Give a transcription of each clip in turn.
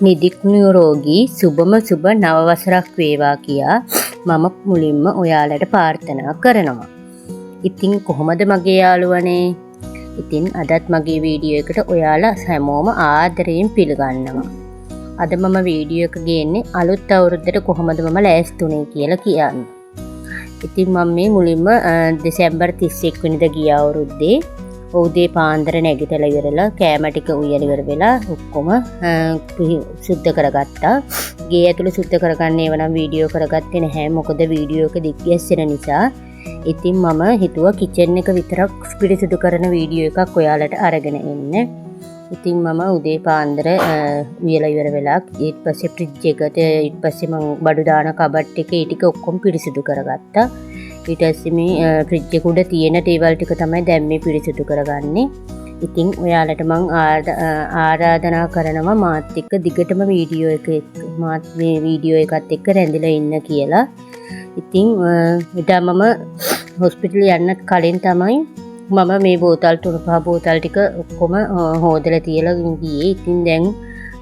නිදික් නිරෝගී සුබම සුබ නව වසරක් වේවා කියා මම මුලින්ම ඔයාලට ප්‍රාර්ථනා කරනවා. ඉතින් කොහොමද මගේ යාළුවනේ? ඉතින් අදත් මගේ වීඩියෝ එකට ඔයාලා හැමෝම ආදරයෙන් පිළිගන්නවා. අද මම වීඩියෝ එක ගේන්නේ අලුත් අවුරුද්දට කොහොමද මම ලෑස්ති වුනේ කියලා කියන්න. ඉතින් මම මේ මුලින්ම දෙසැම්බර් 31 වෙනිදා ගිය අවුරුද්දේ උදේ පාන්දර නැගිටලා ඉවරලා කෑම ටික උයලා ඉවර වෙලා ඔක්කොම සුද්ධ කරගත්තා. ගේ ඇතුළේ සුද්ධ කරගන්න ඒව නම් වීඩියෝ කරගත්තේ නැහැ. මොකද වීඩියෝ එක දිග් ගැස්සෙන නිසා. ඉතින් මම හිතුවා කිචන් එක විතරක් පිරිසිදු කරන වීඩියෝ එකක් ඔයාලට අරගෙන එන්න. ඉතින් මම උදේ පාන්දර උයලා ඉවර වෙලා ඊට පස්සේ ෆ්‍රිජ් එකට ඊට පස්සේ මම බඩු දාන කබඩ් එකේ ටික ඔක්කොම පිරිසිදු කරගත්තා. ඊට පස්සේ මේ ෆ්‍රිජ් එක උඩ තියෙන ටේබල් ටික තමයි දැන් මේ පිරිසිදු කරගන්නේ. ඉතින් ඔයාලට මම ආරාධනා කරනවා මාත් එක්ක දිගටම වීඩියෝ එකත් එක්ක රැඳිලා ඉන්න කියලා. ඉතින් ඊට මම හොස්පිටල් යන්නත් කලින් තමයි මම මේ බෝතල් 3-5 බෝතල් ටික ඔක්කොම හොදලා තියලා ගියේ. ඉතින් දැන්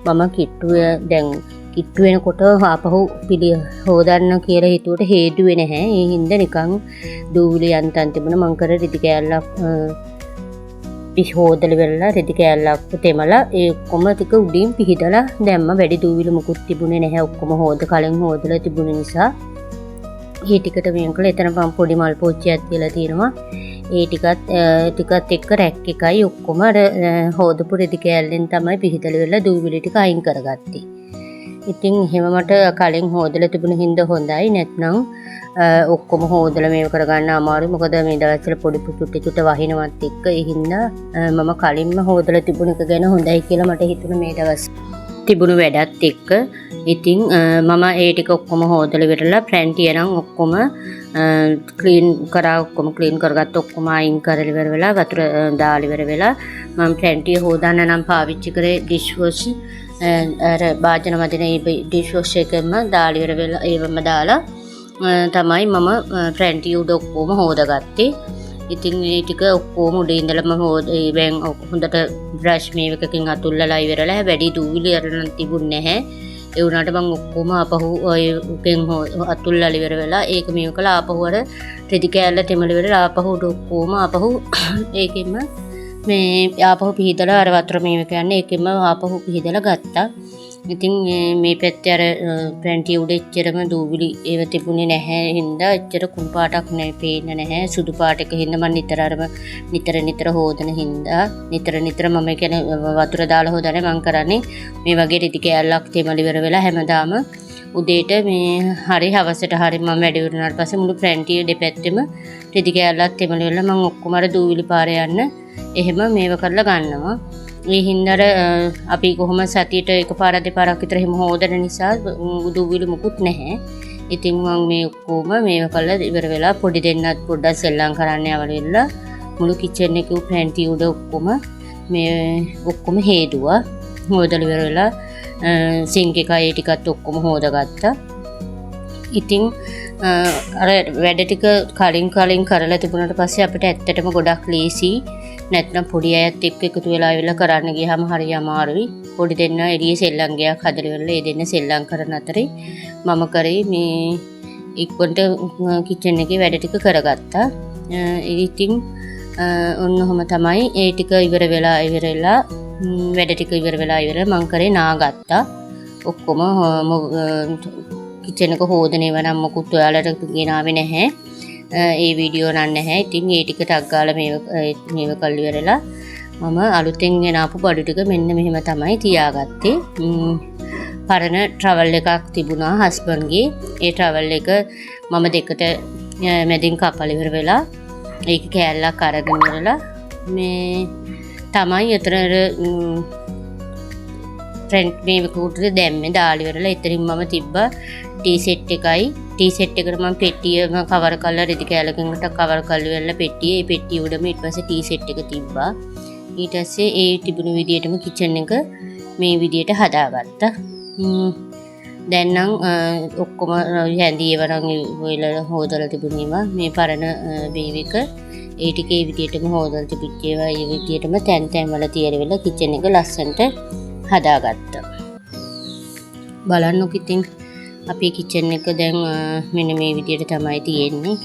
මම කිට්ටු වෙනකොට ආපහු හොදන්න කියලා හිතුවට හේතුවේ නැහැ. ඒ හින්දා නිකන් දූවිලි යන්තම් තිබුණා. මං කර රිදි කෑල්ලක් හොදලා වෙලා රිදි කෑල්ලක් තෙමලා ඒ ඔක්කොම ටික උඩින් පිහිදලා දැම්ම. වැඩි දූවිලි මුකුත් තිබුණේ නැහැ. ඔක්කොම කලින් හොදලා තිබුණ නිසා ඒ ටිකට මේක කළා. එතන මම පොඩි මල් පෝච්චියක් තියලා තියෙනවා. ඒ ටිකත් එක්ක රැක් එකයි ඔක්කොම අර හොදපු රිදි කෑල්ලෙන් තමයි පිහිදලා වෙලා දූවිලි ටික අයින් කරගත්තේ. ඉතින් එහෙම මට කලින් හොදලා තිබුණ හින්දා හොඳයි. නැත්නම් ඔක්කොම හොදලා මේව කරගන්න අමාරුයි. මොකද මේ දවස්වල පොඩි චුට්ට වහිනවත් එක්ක ඒ හින්දා මම කලින්ම හොදලා තිබුණ එක ගැන හොඳයි කියලා මට හිතුණා මේ දවස් තිබුණු වැඩත් එක්ක. ඉතින් මම ඒ ටික ඔක්කොම හොදලා ඉවරලා ප්‍රැන්ටිය නම් ඔක්කොම ක්ලීන් කරගත්ත ඔක්කොම අයින් කරලා ඉවර වෙලා වතුර දාලා ඉවර වෙලා මම ප්‍රැන්ටිය හොදන්න නම් පාවිච්චි කරේ ඩිෂ් වොෂ් අර භාජන මදින ඩිෂ් වොෂ් එකෙන්ම දාලා ඉවර වෙලා ඒවම දාලා තමයි මම ප්‍රැන්ටිය උඩ ඔක්කොම හොදගත්තේ. ඉතින් මේ ටික ඔක්කොම උඩ ඉඳලම හොඳට බ්‍රෂ් මේවකකින් අතුල්ලලා ඉවරලා වැඩි දූවිලි අරන් තිබුණේ නැහැ. ඒ වුණාට මම ඔක්කොම ආපහු ඔයකින් අතුල්ලලා ඉවර වෙලා ඒක මේව කළා. ආපහු අර රෙදි කෑල්ල තෙමල ඉවරලා ආපහු ඔක්කොම ආපහු ඒකෙම මේ ආපහු පිහිදලා අර වතුර මේව කියන්නේ ඒකෙම ආපහු පිහිදලා ගත්තා. ඉතින් මේ පැත්තේ අර ප්‍රැන්ටිය උඩ එච්චරම දූවිලි ඒව තිබුණේ නැහැ හින්දා එච්චර කුණු පාටක් පේන්නේ නැහැ. සුදු පාට එක හින්දා මම නිතර හොදන හින්දා නිතර මම කියන්නේ වතුර දාලා හොදන්නේ මම කරන්නේ මේ වගේ රිදි කෑල්ලක් තෙමල ඉවර වෙලා හැමදාම උදේට මේ හරි හවසට හරි මම වැඩි වුණාට පස්සේ මුළු ප්‍රැන්ටිය දෙපැත්තෙම රිදි කෑල්ලක් තෙමල ඉවරලා මම ඔක්කොම අර දූවිලි පාරේ යන්න එහෙම මේව කරලා ගන්නවා. මේ හින්දා අපි කොහොම සතියට එකපාරක් දෙපාරක් විතර එහෙම හොදන නිසා දූවිලි මුකුත් නැහැ. ඉතින් මම මේ ඔක්කොම මේව කරලා ඉවර වෙලා පොඩි දෙන්නත් පොඩ්ඩක් සෙල්ලම් කරන්න යවලා මුළු කිචන් එකේ ප්‍රැන්ටිය උඩ ඔක්කොම හේදුවා. හොදලා ඉවර වෙලා සින්ක් එකයි ටිකත් ඔක්කොම හොදගත්තා. ඉතින් අර වැඩ ටික කලින් කරලා තිබුණාට පස්සේ අපිට ඇත්තටම ගොඩක් ලීසි. නැත්නම් පොඩි අයත් එක්ක එකතු වෙලා කරන්න ගියාම හරි අමාරුයි. පොඩි දෙන්න එළියේ සෙල්ලම් ගයක් හදලා ඉවරලා ඒ දෙන්න සෙල්ලම් කරන අතරේ මම කරේ මේ ඉක්මනට කිචන් එකේ වැඩ ටික කරගත්තා. ඉතින් ඔන්නෝම තමයි ඒ ටික ඉවර වෙලා වැඩ ටික ඉවර වෙලා මම කරේ නාගත්තා. ඔක්කොම කිචන් එක හොදනේව නම් මොකුත් ඔයාලට ගෙනාවේ නැහැ. ඒ වීඩියෝ නන් නැහැ. ඉතින් ඒ ටික ටක් ගාලා මේව කල් ඉවරලා මම අලුතෙන් ගෙනාපු බඩු ටික මෙන්න මෙහෙම තමයි තියාගත්තේ. පරණ ට්‍රැවල් එකක් තිබුණා හස්බන්ඩ්ගේ. ඒ ට්‍රැවල් එක මම දෙකට මැදින් කපලා ඉවර වෙලා ඒක කෑල්ලක් අරගෙන ඉවරලා මේ තමයි එතන ෆ්‍රන්ට් මේක උඩට දැම්මේ දාලා ඉවරලා එතනින් මම තිබ්බා ටී සෙට් එකට මම පෙට්ටියම කවර් කරලා රිදි කෑල්ලකින්කට කවර් කරලා ඉවරලා ඒ පෙට්ටිය උඩම ඊට පස්සේ ටී සෙට් එක තිබ්බා. ඊට පස්සේ ඒ තිබුණු විදියටම කිචන් එක මේ විදියට හදාගත්තා. දැන් නම් ඔක්කොම හැඳි ඒවනම් ඔයලා හොදලා තිබුණේවා මේ පරණ බේබි එක ඒ ටික ඒ විදියටම හොදලා තිබිච්ච ඒවා ඒ විදියටම තැන් වල තියලා කිචන් එක ලස්සනට හදාගත්තා. බලන්නකො ඉතින් අපේ කිචන් එක දැන් මෙන්න මේ විදිහට තමයි තියෙන්නේ.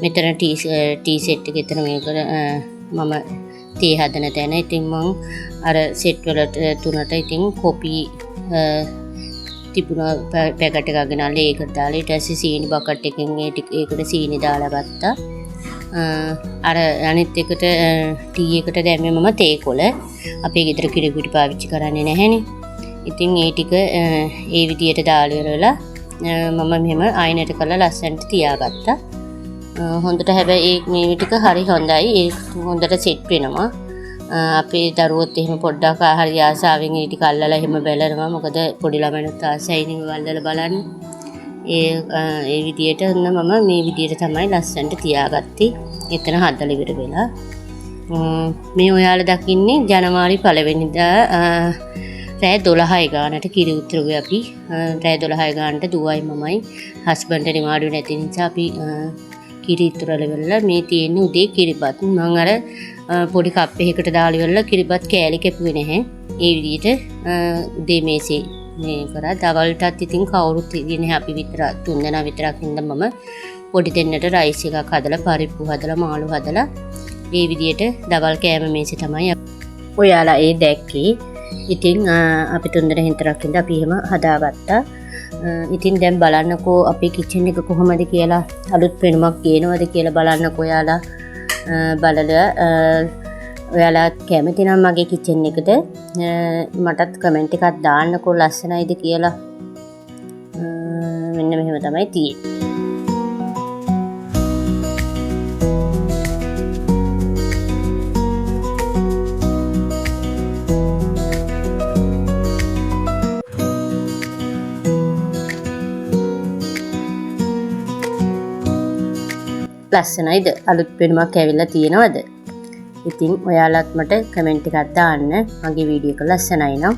මෙතන ටී සෙට් එක එතන මේක මම තේ හදන තැන. ඉතින් මම අර සෙට් වලට තුනට ඉතින් කොපි තිබුණා පැකට් එකක් ගෙනල්ලා ඒකට දාලා ඊට පස්සේ සීනි බකට් එකෙන් ඒකට සීනි දාලා ගත්තා. අර අනිත් එකට ටී එකට දැම්මේ මම තේ කොළ. අපේ ගෙදර කිරි පිටි පාවිච්චි කරන්නේ නැහැනේ. ඉතින් ඒ ටික ඒ විදියට දාලා ඉවරලා මම මෙහෙම අයිනට කරලා ලස්සනට තියාගත්තා. හොඳට හැබැයි මේ ටික හරි හොඳයි. ඒ හොඳට සෙට් වෙනවා. අපේ දරුවොත් එහෙම පොඩ්ඩක් හරි ආසාවෙන් ඒ ටික අල්ලලා එහෙම බලනවා. මොකද පොඩි ළමයිනුත් ආසයි නේ වල්දලා බලන්න. ඒ විදියට මම මේ විදියට තමයි ලස්සනට තියාගත්තේ. එතන හදලා ඉවර වෙලා. මේ ඔයාලා දකින්නේ ජනවාරි 1 වෙනිදා රෑ 12 ගානට කිරි උතුරුවේ අපි රෑ 12 ගානට දුවයි මමයි හස්බන්ඩ් නිවාඩු නැති නිසා අපි කිරි උතුරලා වෙලා මේ තියෙන්නේ උදේ කිරිබත්. මම අර පොඩි කප් එකකට දාලා ඉවරලා කිරිබත් කෑලි කැපුවේ නැහැ. ඒ විදිහට උදේ මේසේ මේ කරා. දවල්ටත් ඉතින් කවුරුත් ඉන්නේ අපි විතර 3 දෙනා විතරක් ඉඳන් මම පොඩි දෙන්නට රයිස් එකක් හදලා පරිප්පු හදලා මාළු හදලා ඒ විදිහට දවල් කෑම මේසේ තමයි ඔයාලා ඒ දැක්කේ. ඉතින් අපි 3 දෙනා හින්තරක් ඉඳන් අපි එහෙම හදාගත්තා. ඉතින් දැන් බලන්නකෝ අපේ කිචන් එක කොහොමද කියලා අලුත් පෙනුමක් ගේනවද කියලා බලන්නකෝ ඔයාලා බලලා ඔයාලා කැමති නම් මගේ කිචන් එකට මටත් කමෙන්ට් එකක් දාන්නකෝ ලස්සනයිද කියලා. මෙන්න මෙහෙම තමයි තියෙන්නේ. ලස්සනයිද? අලුත් පෙනුමක් ඇවිල්ලා තියෙනවද? ඉතින් ඔයාලත් මට කමෙන්ට් එකක් දාන්න. මගේ වීඩියෝ එක ලස්සනයි නම්.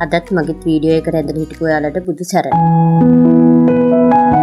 අදත් මගේ වීඩියෝ එක රැඳලා හිටපු ඔයාලට බුදු සරණයි.